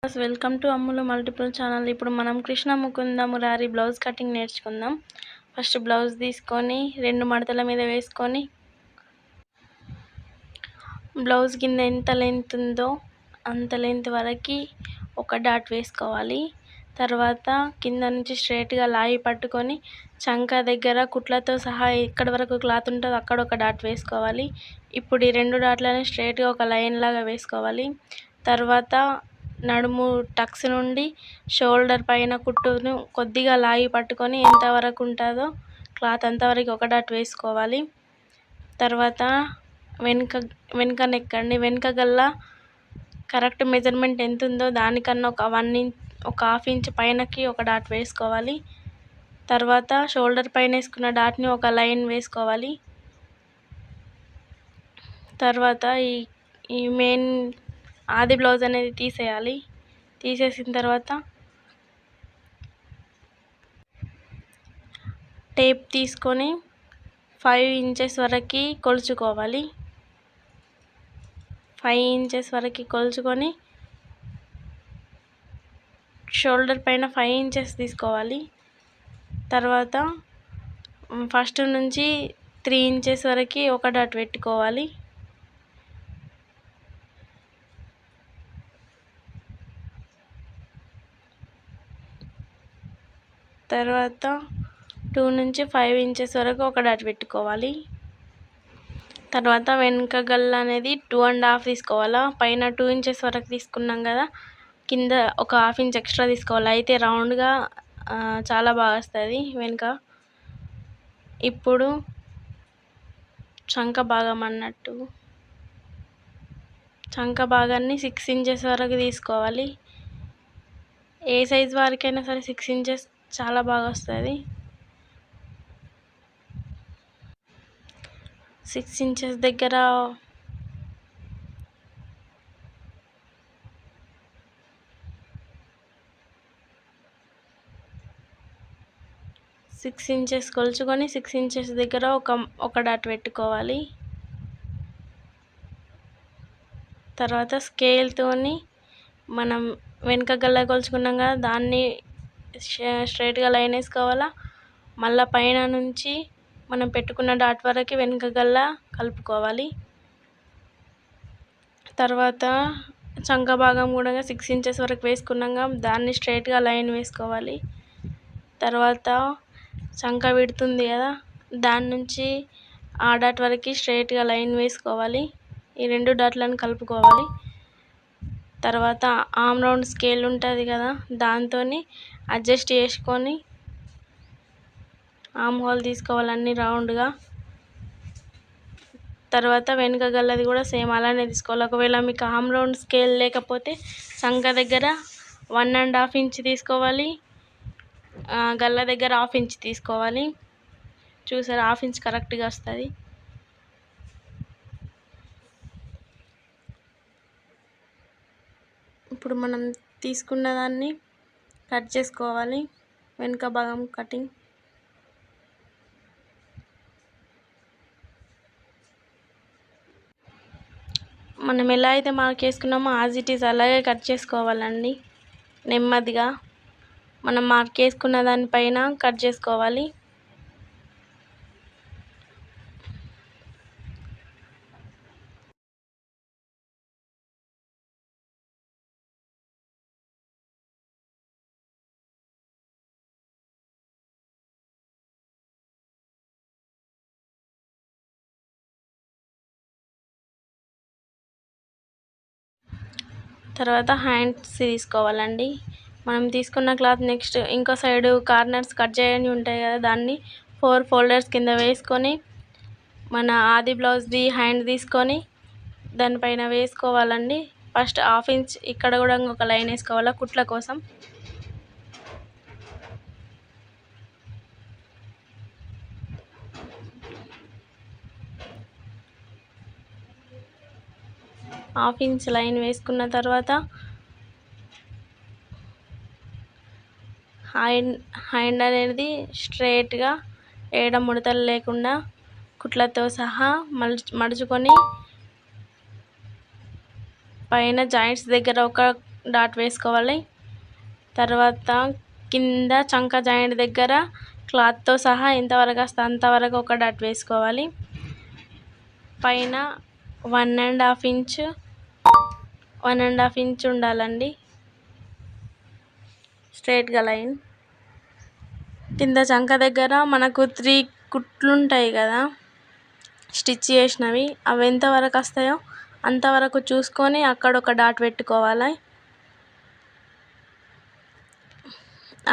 Welcome to Ammulu multiple channel. ఇప్పుడు మనం Krishna Mukunda Murari blouse cutting నేర్చుకుందాం. ఫస్ట్ బ్లౌజ్ తీసుకొని 2 మడతల మీద వేసుకొని బ్లౌజ్ కింద ఎంత లెంత్ ఉందో అంత లెంత్ వరకు ఒక డాట్ వేసుకోవాలి. తర్వాత కింద నుంచి స్ట్రైట్గా లాగి పట్టుకొని చంక దగ్గర కుట్లతో సహా ఎక్కడ వరకు క్లాత్ ఉంటుందో అక్కడ ఒక డాట్ వేసుకోవాలి. ఇప్పుడు ఈ 2 డాట్లని స్ట్రైట్గా ఒక లైన్ లాగా వేసుకోవాలి. తర్వాత నడుము టక్స్ నుండి షోల్డర్ పైన కుట్టును కొద్దిగా లాగి పట్టుకొని ఎంతవరకు ఉంటుందో క్లాత్ అంతవరకు ఒక డాట్ వేసుకోవాలి. తర్వాత వెనుక నెక్ అండి, వెనుక గల్లా కరెక్ట్ మెజర్మెంట్ ఎంత ఉందో దానికన్నా ఒక హాఫ్ ఇంచ్ పైనకి ఒక డాట్ వేసుకోవాలి. తర్వాత షోల్డర్ పైన వేసుకున్న డాట్ని ఒక లైన్ వేసుకోవాలి. తర్వాత ఈ మెయిన్ ఆది బ్లౌజ్ అనేది తీసేయాలి. తీసేసిన తర్వాత టేప్ తీసుకొని 5 ఇంచెస్ వరకు కొలుచుకోవాలి. 5 ఇంచెస్ వరకు కొలుచుకొని షోల్డర్ పైన 5 ఇంచెస్ తీసుకోవాలి. తర్వాత ఫస్ట్ నుంచి 3 ఇంచెస్ వరకు ఒక డాట్ పెట్టుకోవాలి. తర్వాత 2 నుంచి 5 ఇంచెస్ వరకు ఒక డాట్ పెట్టుకోవాలి. తర్వాత వెనుక గల్ల అనేది 2.5 తీసుకోవాలా. పైన 2 ఇంచెస్ వరకు తీసుకున్నాం కదా, కింద ఒక హాఫ్ ఇంచ్ ఎక్స్ట్రా తీసుకోవాలి. అయితే రౌండ్గా చాలా బాగా వస్తుంది వెనుక. ఇప్పుడు చంక భాగం అన్నట్టు చంక భాగాన్ని 6 ఇంచెస్ వరకు తీసుకోవాలి. ఏ సైజ్ వారికైనా సరే 6 ఇంచెస్ చాలా బాగా వస్తుంది. 6 ఇంచెస్ దగ్గర 6 ఇంచెస్ కొలుచుకొని 6 ఇంచెస్ దగ్గర ఒక డాట్ పెట్టుకోవాలి. తర్వాత స్కేల్తోని మనం వెనుక గల్ల కొలుచుకున్నాం కదా, దాన్ని స్ట్రైట్గా లైన్ వేసుకోవాలా. మళ్ళీ పైన నుంచి మనం పెట్టుకున్న డాట్ వరకు వెనుక గల్ల కలుపుకోవాలి. తర్వాత చంక భాగం కూడా 6 ఇంచెస్ వరకు వేసుకున్నాక దాన్ని స్ట్రైట్గా లైన్ వేసుకోవాలి. తర్వాత చంక విడుతుంది కదా, దాని నుంచి ఆ డాట్ వరకు స్ట్రైట్గా లైన్ వేసుకోవాలి. ఈ 2 డాట్లను కలుపుకోవాలి. తర్వాత ఆమ్ రౌండ్ స్కేల్ ఉంటుంది కదా, దాంతో అడ్జస్ట్ చేసుకొని ఆమ్ హోల్ తీసుకోవాలి అన్ని రౌండ్గా. తర్వాత వెనుక గల్లది కూడా సేమ్ అలానే తీసుకోవాలి. ఒకవేళ మీకు ఆమ్ రౌండ్ స్కేల్ లేకపోతే చంక దగ్గర 1.5 ఇంచ్ తీసుకోవాలి, గల్ల దగ్గర హాఫ్ ఇంచ్ తీసుకోవాలి. చూసారా, హాఫ్ ఇంచ్ కరెక్ట్గా వస్తుంది. ఇప్పుడు మనం తీసుకున్న దాన్ని కట్ చేసుకోవాలి. వెనుక భాగం కటింగ్ మనం ఎలా అయితే మార్క్ వేసుకున్నామో యాజ్ ఇట్ ఈజ్ అలాగే కట్ చేసుకోవాలండి. నెమ్మదిగా మనం మార్క్ వేసుకున్న దానిపైన కట్ చేసుకోవాలి. తర్వాత హ్యాండ్స్ తీసుకోవాలండి. మనం తీసుకున్న క్లాత్ నెక్స్ట్ ఇంకో సైడు కార్నర్స్ కట్ చేయని ఉంటాయి కదా, దాన్ని 4 ఫోల్డర్స్ కింద వేసుకొని మన ఆది బ్లౌజ్ది హ్యాండ్ తీసుకొని దానిపైన వేసుకోవాలండి. ఫస్ట్ హాఫ్ ఇంచ్ ఇక్కడ కూడా ఒక లైన్ వేసుకోవాలా కుట్ల కోసం. హాఫ్ ఇంచ్ లైన్ వేసుకున్న తర్వాత హ్యాండ్ అనేది స్ట్రైట్గా ఏడ ముడతలు లేకుండా కుట్లతో సహా మడుచుకొని పైన జాయింట్స్ దగ్గర ఒక డాట్ వేసుకోవాలి. తర్వాత కింద చంక జాయింట్ దగ్గర క్లాత్తో సహా ఎంతవరకు వస్తే అంతవరకు ఒక డాట్ వేసుకోవాలి. పైన 1.5 ఇంచ్ ఉండాలండి స్ట్రైట్గా లైన్. కింద చంక దగ్గర మనకు 3 కుట్లు ఉంటాయి కదా స్టిచ్ చేసినవి, అవి ఎంతవరకు వస్తాయో అంతవరకు చూసుకొని అక్కడ ఒక డాట్ పెట్టుకోవాలి.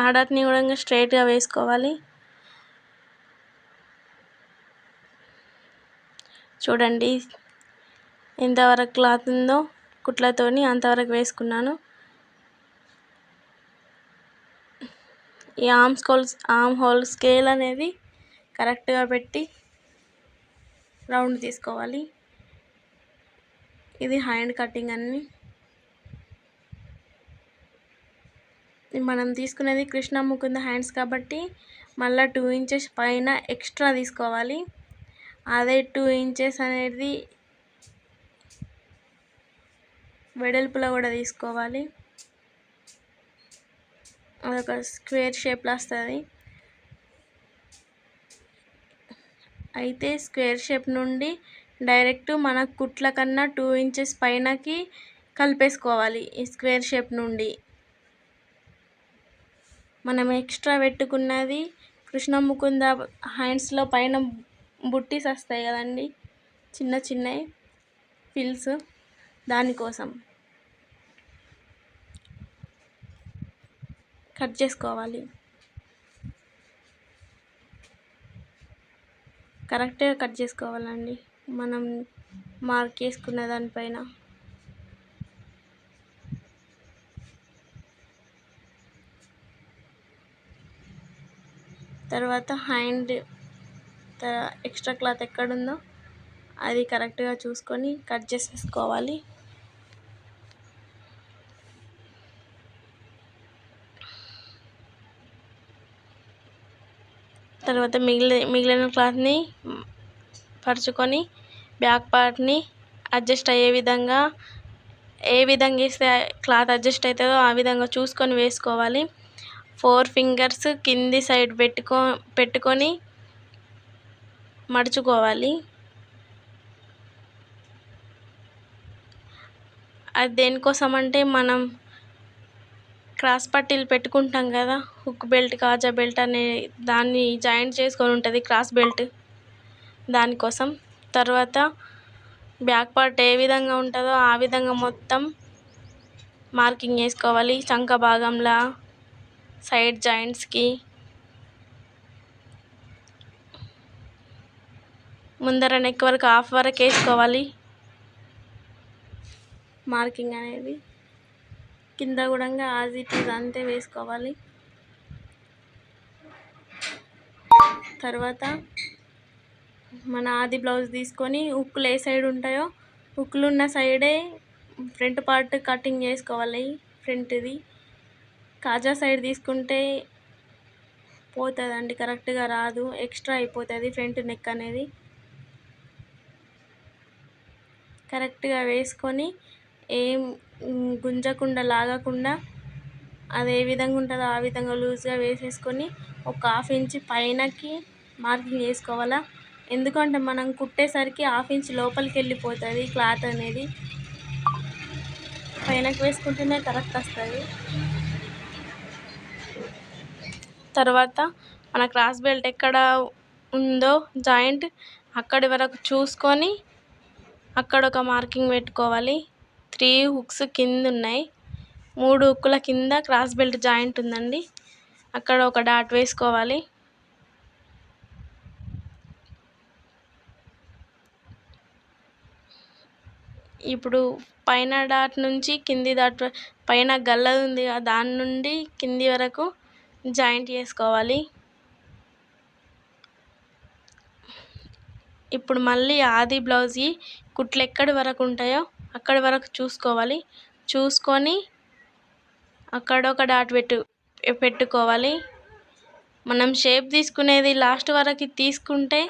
ఆ డాట్ని కూడా స్ట్రైట్గా వేసుకోవాలి. చూడండి ఎంతవరకు క్లాత్ ఉందో కుట్లతోని అంతవరకు వేసుకున్నాను. ఈ ఆర్మ్ హోల్ స్కేల్ అనేది కరెక్ట్గా పెట్టి రౌండ్ తీసుకోవాలి. ఇది హ్యాండ్ కటింగ్ అన్ని. మనం తీసుకునేది కృష్ణ ముకుంద హ్యాండ్స్ కాబట్టి మళ్ళీ 2 ఇంచెస్ పైన ఎక్స్ట్రా తీసుకోవాలి. అదే 2 ఇంచెస్ అనేది వెడల్పులో కూడా తీసుకోవాలి. అదొక స్క్వేర్ షేప్లో వస్తుంది. అయితే స్క్వేర్ షేప్ నుండి డైరెక్ట్ మన కుట్ల కన్నా 2 ఇంచెస్ పైనకి కలిపేసుకోవాలి. ఈ స్క్వేర్ షేప్ నుండి మనం ఎక్స్ట్రా పెట్టుకున్నది కృష్ణ ముకుంద హ్యాండ్స్లో పైన బుట్టీస్ వస్తాయి కదండి, చిన్న చిన్నవి ఫిల్స్, దానికోసం కట్ చేసుకోవాలి. కరెక్ట్గా కట్ చేసుకోవాలండి మనం మార్క్ చేసుకున్న దానిపైన. తర్వాత హ్యాండ్ ఎక్స్ట్రా క్లాత్ ఎక్కడుందో అది కరెక్ట్గా చూసుకొని కట్ చేసేసుకోవాలి. తర్వాత మిగిలిన క్లాత్ని పరుచుకొని బ్యాక్ పార్ట్ని అడ్జస్ట్ అయ్యే విధంగా, ఏ విధంగా వేస్తే క్లాత్ అడ్జస్ట్ అవుతుందో ఆ విధంగా చూసుకొని వేసుకోవాలి. 4 ఫింగర్స్ కింది సైడ్ పెట్టుకొని మడుచుకోవాలి. అది దేనికోసం అంటే మనం క్రాస్ పట్టీలు పెట్టుకుంటాం కదా, హుక్ బెల్ట్, కాజా బెల్ట్ అనే దాన్ని జాయింట్ చేసుకొని ఉంటుంది క్రాస్ బెల్ట్, దానికోసం. తర్వాత బ్యాక్ పార్ట్ ఏ విధంగా ఉంటుందో ఆ విధంగా మొత్తం మార్కింగ్ వేసుకోవాలి. చంక భాగంలో సైడ్ జాయింట్స్కి ముందర నెక్ వరకు హాఫ్ వరకు వేసుకోవాలి మార్కింగ్ అనేది. కింద కూడా యాజ్ ఇట్ ఈజ్ అంతే వేసుకోవాలి. తర్వాత మన ఆది బ్లౌజ్ తీసుకొని హుక్కులు ఏ సైడ్ ఉంటాయో హుక్కులు ఉన్న సైడే ఫ్రంట్ పార్ట్ కటింగ్ చేసుకోవాలి. ఫ్రంట్ది కాజా సైడ్ తీసుకుంటే పోతుందండి, కరెక్ట్గా రాదు, ఎక్స్ట్రా అయిపోతుంది ఫ్రంట్ నెక్ అనేది. కరెక్ట్గా వేసుకొని ఏం గుంజకుండా లాగకుండా అది ఏ విధంగా ఉంటుందో ఆ విధంగా లూజ్గా వేసేసుకొని ఒక 1/2 ఇంచ్ పైనకి మార్కింగ్ వేసుకోవాలా. ఎందుకంటే మనం కుట్టేసరికి 1/2 ఇంచ్ లోపలికి వెళ్ళిపోతుంది క్లాత్ అనేది, పైనకి వేసుకుంటేనే కరెక్ట్ వస్తుంది. తర్వాత మన క్రాస్ బెల్ట్ ఎక్కడ ఉందో జాయింట్ అక్కడి వరకు చూసుకొని అక్కడ ఒక మార్కింగ్ పెట్టుకోవాలి. 3 హుక్స్ కింద ఉన్నాయి, 3 హుక్కుల కింద క్రాస్ బెల్ట్ జాయింట్ ఉందండి, అక్కడ ఒక డాట్ వేసుకోవాలి. ఇప్పుడు పైన డాట్ నుంచి కింది డాట్, పైన గల్లది ఉంది దాని నుండి కింది వరకు జాయింట్ చేసుకోవాలి. ఇప్పుడు మళ్ళీ ఆది బ్లౌజ్కి కుట్లు ఎక్కడి వరకు ఉంటాయో అక్కడి వరకు చూసుకోవాలి. చూసుకొని అక్కడ ఒక డాట్ పెట్టుకోవాలి. మనం షేప్ తీసుకునేది లాస్ట్ వరకు తీసుకుంటే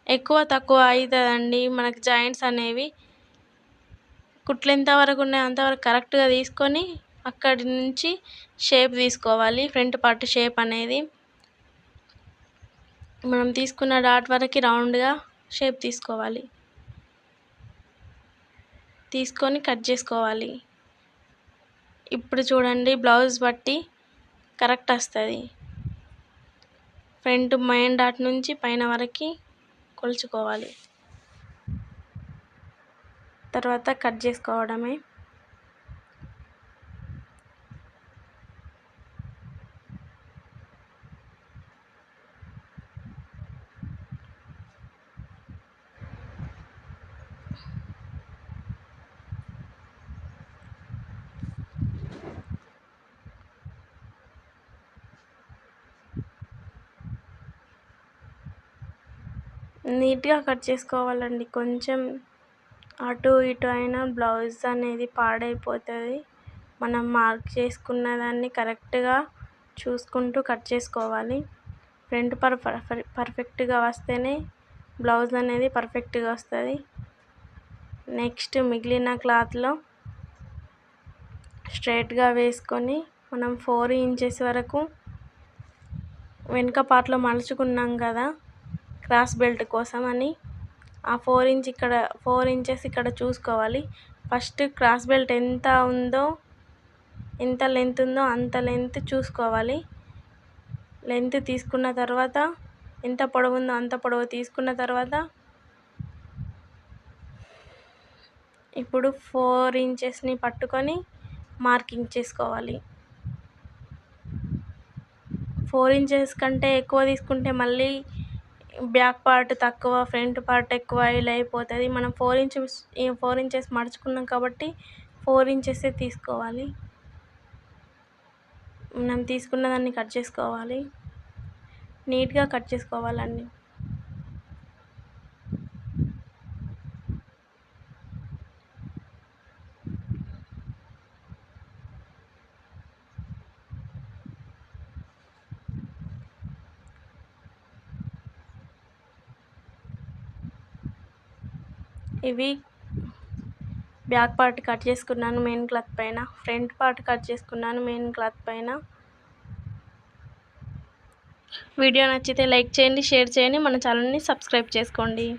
ఎక్కువ తక్కువ అవుతుందండి మనకు జాయింట్స్ అనేవి. కుట్లు ఎంతవరకు ఉన్నాయో అంతవరకు కరెక్ట్గా తీసుకొని అక్కడి నుంచి షేప్ తీసుకోవాలి. ఫ్రంట్ పార్ట్ షేప్ అనేది మనం తీసుకున్న డాట్ వరకు రౌండ్గా షేప్ తీసుకోవాలి. తీసుకొని కట్ చేసుకోవాలి. ఇప్పుడు చూడండి బ్లౌజ్ బట్టి కరెక్ట్ వస్తుంది. ఫ్రంట్ మెయిన్ డాట్ నుంచి పైన వరకు కొలుచుకోవాలి. తర్వాత కట్ చేసుకోవడమే. నీట్గా కట్ చేసుకోవాలండి. కొంచెం అటు ఇటు అయినా బ్లౌజ్ అనేది పాడైపోతుంది. మనం మార్క్ చేసుకున్న దాన్ని కరెక్ట్గా చూసుకుంటూ కట్ చేసుకోవాలి. ఫ్రంట్ పర్ఫెక్ట్గా వస్తేనే బ్లౌజ్ అనేది పర్ఫెక్ట్గా వస్తుంది. నెక్స్ట్ మిగిలిన క్లాత్లో స్ట్రైట్గా వేసుకొని మనం 4 ఇంచెస్ వరకు వెనుక పార్ట్లో మలుచుకున్నాం కదా క్రాస్ బెల్ట్ కోసం అని, ఆ 4 ఇంచెస్ ఇక్కడ చూసుకోవాలి. ఫస్ట్ క్రాస్ బెల్ట్ ఎంత లెంత్ ఉందో అంత లెంత్ చూసుకోవాలి. లెంత్ తీసుకున్న తర్వాత ఎంత పొడవు ఉందో అంత పొడవు తీసుకున్న తర్వాత ఇప్పుడు 4 ఇంచెస్ని పట్టుకొని మార్కింగ్ చేసుకోవాలి. 4 ఇంచెస్ కంటే ఎక్కువ తీసుకుంటే మళ్ళీ బ్యాక్ పార్ట్ తక్కువ, ఫ్రంట్ పార్ట్ ఎక్కువ ఇలా అయిపోతుంది. మనం 4 ఇంచెస్ మడుచుకున్నాం కాబట్టి 4 ఇంచెసే తీసుకోవాలి. మనం తీసుకున్న దాన్ని కట్ చేసుకోవాలి. నీట్గా కట్ చేసుకోవాలండి. ఇవి బ్యాక్ పార్ట్ కట్ చేసుకున్నాను మెయిన్ క్లాత్ పైన, ఫ్రంట్ పార్ట్ కట్ చేసుకున్నాను మెయిన్ క్లాత్ పైన. వీడియో నచ్చితే లైక్ చేయండి, షేర్ చేయండి, మన ఛానల్ని సబ్స్క్రైబ్ చేసుకోండి.